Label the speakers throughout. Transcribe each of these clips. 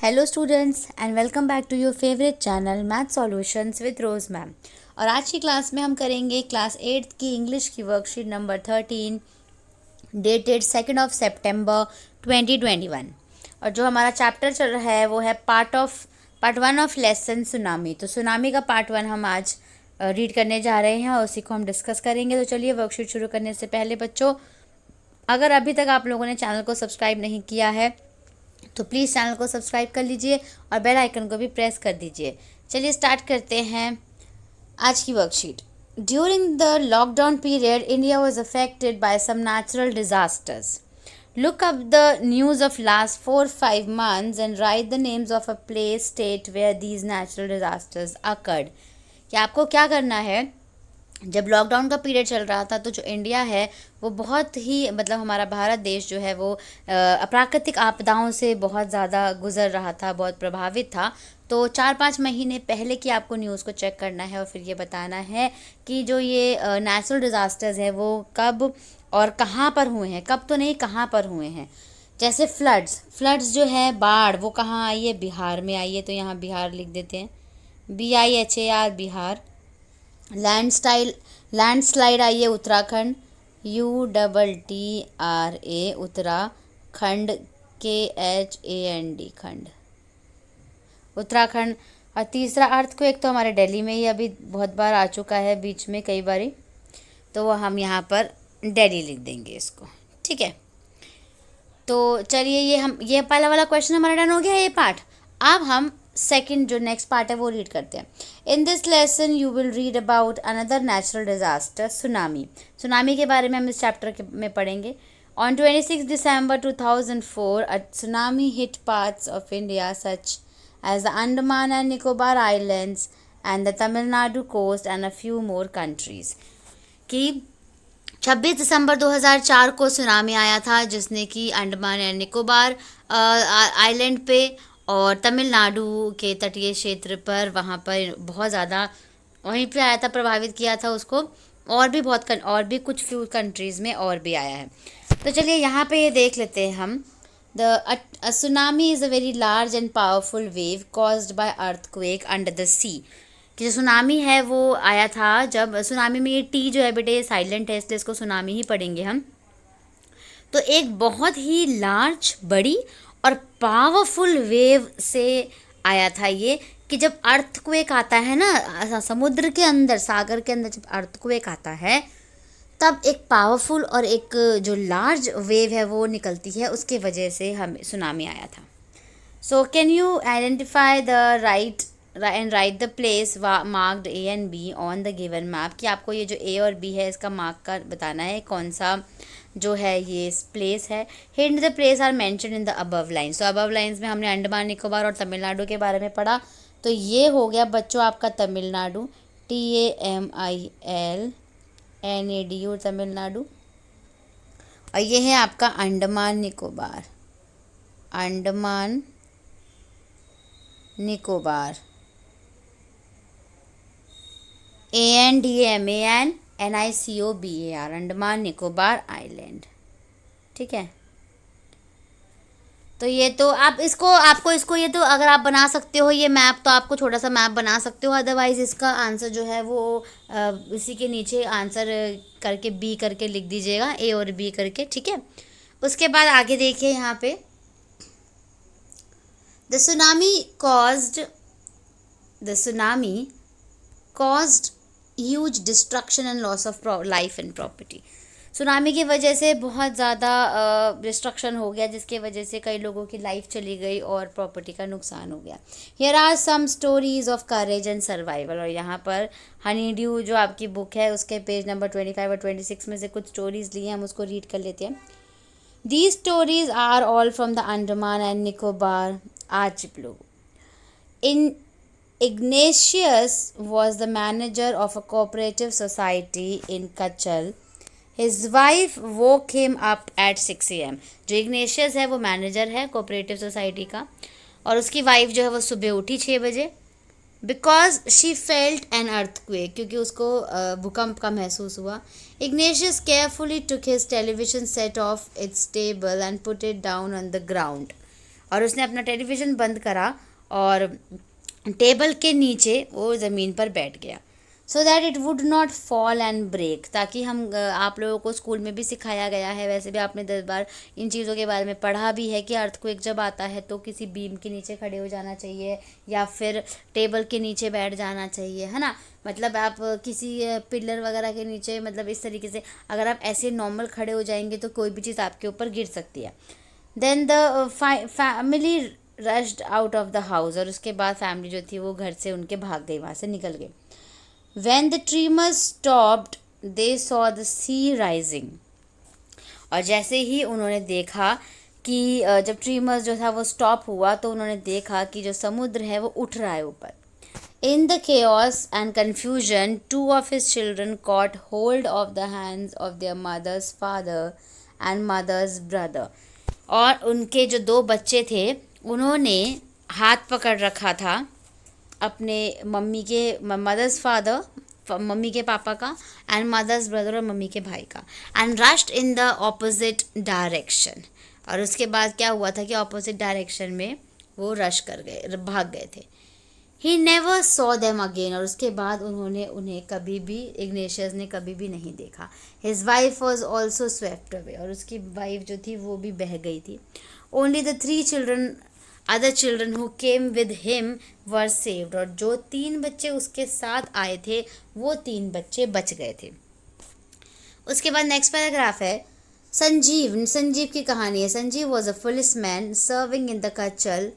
Speaker 1: Hello students and welcome back to your favourite channel math solutions with Rose ma'am. और आज की class में हम करेंगे क्लास 8 की इंग्लिश की वर्कशीट नंबर 13 डेटेड 2 सितंबर 2021। और जो हमारा चैप्टर चल रहा है वो है part one of lesson tsunami. तो सुनामी का पार्ट वन हम आज रीड करने जा रहे हैं और उसी को हम डिस्कस करेंगे। तो चलिए वर्कशीट शुरू करने से पहले बच्चों, अगर अभी तक आप लोगों ने चैनल को सब्सक्राइब नहीं किया है तो प्लीज़ चैनल को सब्सक्राइब कर लीजिए और बेल आइकन को भी प्रेस कर दीजिए। चलिए स्टार्ट करते हैं आज की worksheet. During the lockdown period India was affected by some natural disasters. Look up the news of last 4-5 months and write the names of a place, state where these natural disasters occurred. कि आपको क्या करना है, जब lockdown का period चल रहा था तो जो इंडिया है वो बहुत ही हमारा भारत देश जो है वो प्राकृतिक आपदाओं से बहुत ज़्यादा गुजर रहा था, बहुत प्रभावित था। तो 4-5 महीने पहले की आपको न्यूज़ को चेक करना है और फिर ये बताना है कि जो ये नेचुरल डिज़ास्टर्स है वो कब और कहाँ पर हुए हैं। कब तो नहीं, कहाँ पर हुए हैं। जैसे फ्लड्स जो है, बाढ़, वो कहाँ आई है? बिहार में आई है। तो यहाँ बिहार लिख देते हैं, BIHAR बिहार। लैंडस्लाइड आई है उत्तराखंड, UTTRA उत्तराखंड, KHAND खंड, उत्तराखंड। और तीसरा अर्थक्वेक तो हमारे दिल्ली में ही अभी बहुत बार आ चुका है, बीच में कई बारी, तो वो हम यहाँ पर दिल्ली लिख देंगे इसको, ठीक है। तो चलिए ये पहला वाला क्वेश्चन हमारा डन हो गया है, ये पार्ट। अब हम सेकंड जो नेक्स्ट पार्ट है वो रीड करते हैं। In this lesson you will read about another natural disaster, tsunami के बारे में हम इस चैप्टर में पढ़ेंगे। On 26 December 2004 a tsunami hit parts of India such as the Andaman and Nicobar Islands and the Tamil Nadu coast and a few more countries। कि 26 दिसंबर 2004 को tsunami आया था जिसने कि अंडमान एंड निकोबार आइलैंड पे और तमिलनाडु के तटीय क्षेत्र पर वहाँ पर बहुत ज़्यादा वहीं पे आया था, प्रभावित किया था उसको। और भी कुछ फ्यू कंट्रीज़ में और भी आया है। तो चलिए यहाँ पे ये देख लेते हैं हम। The tsunami is a very large and powerful wave caused by earthquake under the sea. कि जो सुनामी है वो आया था जब सुनामी में, ये टी जो है बेटे ये साइलेंट है इसलिए इसको सुनामी ही पढ़ेंगे हम। तो एक बहुत ही लार्ज, बड़ी और पावरफुल वेव से आया था ये। कि जब अर्थक्वेक आता है ना समुद्र के अंदर, सागर के अंदर जब अर्थक्वेक आता है तब एक पावरफुल और एक जो लार्ज वेव है वो निकलती है, उसके वजह से हम सुनामी आया था। So can you identify the right and right the place marked A and B on the given map. कि आपको ये जो A और B है इसका मार्क का बताना है कौन सा जो है ये प्लेस है। Hint the place are mention in the above lines. तो अबव लाइन्स में हमने अंडमान निकोबार और तमिलनाडु के बारे में पढ़ा। तो ये हो गया बच्चों आपका तमिलनाडु, TAMILNADU तमिलनाडु। और ये है आपका अंडमान निकोबार, अंडमान निकोबार, ANDAMANNICOBAR अंडमान निकोबार आइलैंड, ठीक है। तो ये तो आप आपको इसको ये तो अगर आप बना सकते हो ये मैप, तो आपको छोटा सा मैप बना सकते हो। अदरवाइज इसका आंसर जो है वो इसी के नीचे आंसर करके B करके लिख दीजिएगा, A और B करके, ठीक है। उसके बाद आगे देखिए यहाँ पे, The tsunami caused huge destruction and loss of life and property। Tsunami की वजह से बहुत ज़्यादा डिस्ट्रक्शन हो गया, जिसके वजह से कई लोगों की लाइफ चली गई और प्रॉपर्टी का नुकसान हो गया। Here are some stories of courage and survival. और यहाँ पर हनी ड्यू जो आपकी बुक है उसके पेज नंबर 25 और 26 में से कुछ स्टोरीज लिए हम उसको रीड कर लेते हैं। These stories are all from the Andaman and Nicobar archipelago. Ignatius was the manager of a cooperative society in Kachal. His wife woke him up at 6 AM। जो इग्नेशियस है वो मैनेजर है कोऑपरेटिव सोसाइटी का, और उसकी wife जो है वो सुबह उठी 6 बजे। Because she felt an earthquake, क्योंकि उसको भूकंप का महसूस हुआ। Ignatius carefully took his television set of its table and put it down on the ground. और उसने अपना टेलीविज़न बंद करा और टेबल के नीचे वो ज़मीन पर बैठ गया, so that it would not fall and break. ताकि हम आप लोगों को स्कूल में भी सिखाया गया है, वैसे भी आपने 10 बार इन चीज़ों के बारे में पढ़ा भी है कि अर्थक्वेक जब आता है तो किसी बीम के नीचे खड़े हो जाना चाहिए या फिर टेबल के नीचे बैठ जाना चाहिए, है ना। मतलब आप किसी पिलर वगैरह के नीचे, मतलब इस तरीके से अगर आप ऐसे नॉर्मल खड़े हो जाएंगे तो कोई भी चीज़ आपके ऊपर गिर सकती है। Then the family rushed out of the house, और उसके बाद फैमिली जो थी वो घर से उनके भाग गई, वहाँ से निकल गई। When the tremors stopped, they saw the sea rising. और जैसे ही उन्होंने देखा कि जब ट्रीमर्स जो था वो स्टॉप हुआ तो उन्होंने देखा कि जो समुद्र है वो उठ रहा है ऊपर। In the chaos and confusion, two of his children caught hold of the hands of their mother's father and mother's brother. और उनके जो 2 बच्चे थे उन्होंने हाथ पकड़ रखा था अपने मम्मी के, मदर्स फादर, मम्मी के पापा का, एंड मदर्स ब्रदर और मम्मी के भाई का, and rushed in the opposite direction. और उसके बाद क्या हुआ था कि ऑपोजिट डायरेक्शन में वो रश कर गए, भाग गए थे। He never saw them again, और उसके बाद उन्होंने उन्हें कभी भी, इग्नेशियस ने कभी भी नहीं देखा। His wife was also swept away, और उसकी वाइफ जो थी वो भी बह गई थी। Only the 3 children, other children who came with him were saved, और जो 3 बच्चे उसके साथ आए थे वो 3 बच्चे बच गए थे। उसके बाद नेक्स्ट पैराग्राफ है संजीव। संजीव की कहानी है। Sanjeev was a policeman serving in the Katchal.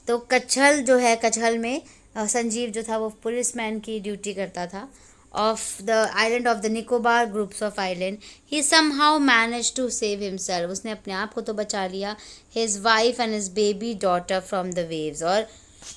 Speaker 1: तो कच्छल जो है, कच्छल में संजीव जो था वो पुलिस मैन की ड्यूटी करता था। of the island of the Nicobar groups of island, he somehow managed to save himself. उसने अपने आप को तो बचा लिया, his wife and his baby daughter from the waves, और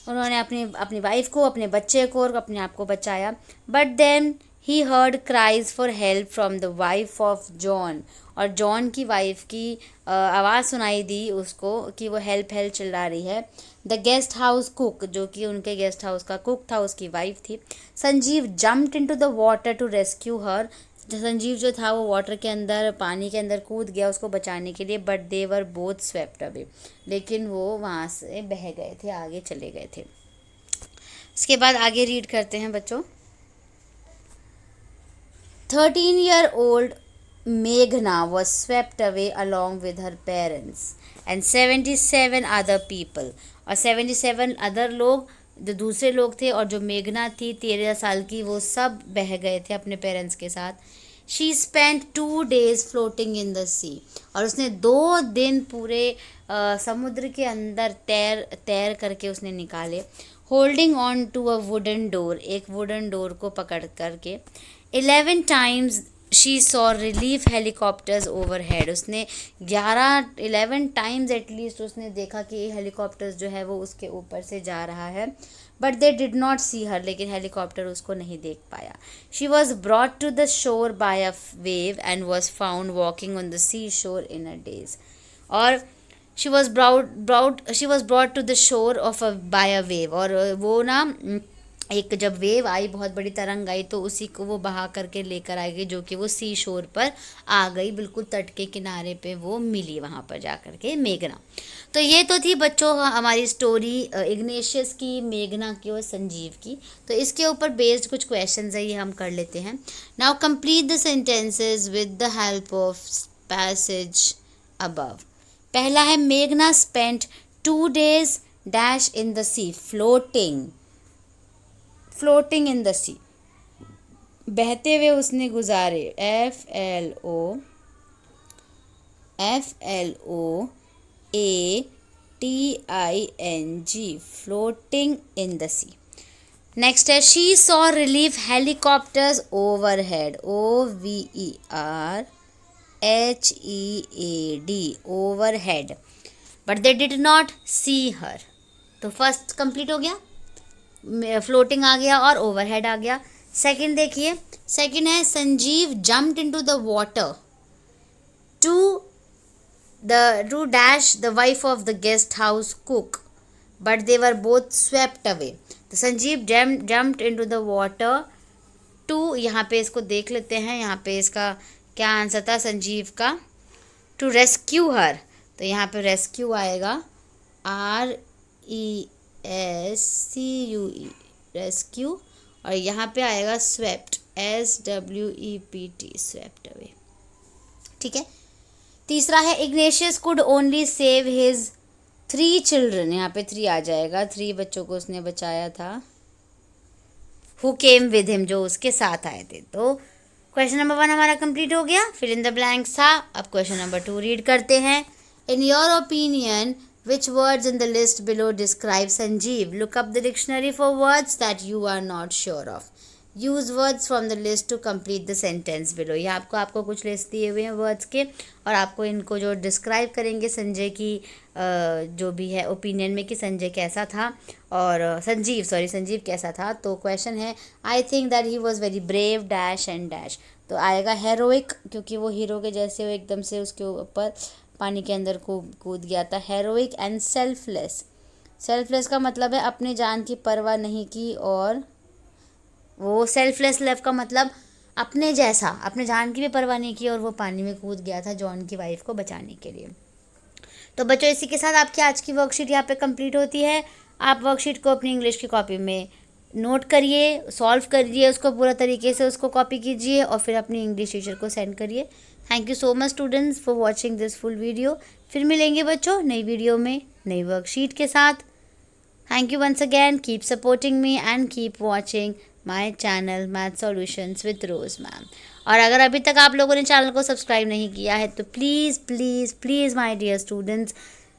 Speaker 1: उन्होंने अपनी वाइफ को, अपने बच्चे को और अपने आप को बचाया। But then he heard cries for help from the wife of John, और जॉन की वाइफ की आवाज़ सुनाई दी उसको कि वो हेल्प हेल्प चिल्ला रही है। द गेस्ट हाउस कुक, जो कि उनके गेस्ट हाउस का कुक था, उसकी वाइफ थी। Sanjeev jumped into the water to rescue her, Sanjeev जो था वो वाटर के अंदर, पानी के अंदर कूद गया उसको बचाने के लिए। But they were both swept away, लेकिन वो वहाँ से बह गए थे, आगे चले गए थे। उसके बाद आगे रीड करते हैं बच्चों। 13-year-old Meghna was swept away along with her parents and 77 other people, और 77 अदर लोग जो दूसरे लोग थे, और जो मेघना थी 13 साल की, वो सब बह गए थे अपने पेरेंट्स के साथ। She spent 2 days floating in the sea, और उसने 2 दिन पूरे समुद्र के अंदर तैर करके उसने निकाले। Holding on to a wooden door, एक वुडन डोर को पकड़ करके। 11 times she saw relief helicopters overhead, उसने 11 टाइम्स एटलीस्ट उसने देखा कि ये हेलीकॉप्टर्स जो है वो उसके ऊपर से जा रहा है। But they did not see her, लेकिन हेलीकॉप्टर उसको नहीं देख पाया। She was brought to the shore by a wave and was found walking on the sea shore in a days, और she was brought to the shore off by a wave, और वो ना एक जब वेव आई, बहुत बड़ी तरंग आई, तो उसी को वो बहा करके लेकर आ गई, जो कि वो सी शोर पर आ गई, बिल्कुल तट के किनारे पे वो मिली वहाँ पर जा कर के मेघना। तो ये तो थी बच्चों हमारी स्टोरी इग्नेशियस की, मेघना की और संजीव की। तो इसके ऊपर बेस्ड कुछ क्वेश्चंस है, ये हम कर लेते हैं। Now complete the sentences with the help of passage above. पहला है मेघना spent 2 days dash in the sea floating in the sea, बहते हुए उसने गुजारे। FLOATING, floating in the sea. Next है she saw relief helicopters overhead, OVERHEAD, overhead, but they did not see her. तो first complete हो गया, floating आ गया और ओवरहेड आ गया। सेकंड देखिए, सेकंड है Sanjeev jumped into the water to dash the wife of the guest house cook, but they were both swept away. तो Sanjeev jumped into the water to, यहाँ पे इसको देख लेते हैं, यहाँ पे इसका क्या आंसर था संजीव का, टू रेस्क्यू हर। तो यहाँ पे रेस्क्यू आएगा, RESCUE, रेस्क्यू, और यहाँ पे आएगा स्वेप्ट, SWEPT, स्वेप्ट अवे। ठीक है। तीसरा है Ignatius could only save his 3 children, यहाँ पे 3 आ जाएगा, 3 बच्चों को उसने बचाया था। हु केम विद हिम, जो उसके साथ आए थे। तो क्वेश्चन नंबर 1 हमारा कंप्लीट हो गया, फिल इन द ब्लैंक्स था। अब क्वेश्चन नंबर 2 रीड करते हैं। In your opinion which words in the list below describe Sanjeev, look up the dictionary for words that you are not sure of, use words from the list to complete the sentence below. ये आपको कुछ list दिए हुए हैं words के, और आपको इनको जो डिस्क्राइब करेंगे संजय की जो भी है ओपिनियन में कि संजय कैसा था, और संजीव कैसा था। तो क्वेश्चन है I think that he was very brave dash and dash. तो आएगा हेरोइक, क्योंकि वो हीरो के जैसे वो एकदम से उसके ऊपर पानी के अंदर कूद गया था। हेरोइक एंड सेल्फलेस, सेल्फलेस का मतलब है अपनी जान की परवाह नहीं की, और वो सेल्फलेस लव का मतलब अपने जैसा, अपने जान की भी परवाह नहीं की, और वो पानी में कूद गया था जॉन की वाइफ को बचाने के लिए। तो बच्चों इसी के साथ आपकी आज की वर्कशीट यहाँ पे कंप्लीट होती है। आप वर्कशीट को अपनी इंग्लिश की कॉपी में नोट करिए, सॉल्व करिए उसको पूरा तरीके से, उसको कॉपी कीजिए और फिर अपनी इंग्लिश टीचर को सेंड करिए। Thank you so much students for watching this full video. फिर मिलेंगे बच्चों नई वीडियो में नई वर्कशीट के साथ। Thank you once again. Keep supporting me and keep watching my channel Math Solutions with Rose Ma'am. और अगर अभी तक आप लोगों ने चैनल को सब्सक्राइब नहीं किया है तो please please please my dear students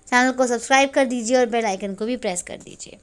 Speaker 1: channel को सब्सक्राइब कर दीजिए और बेल आइकन को भी प्रेस कर दीजिए।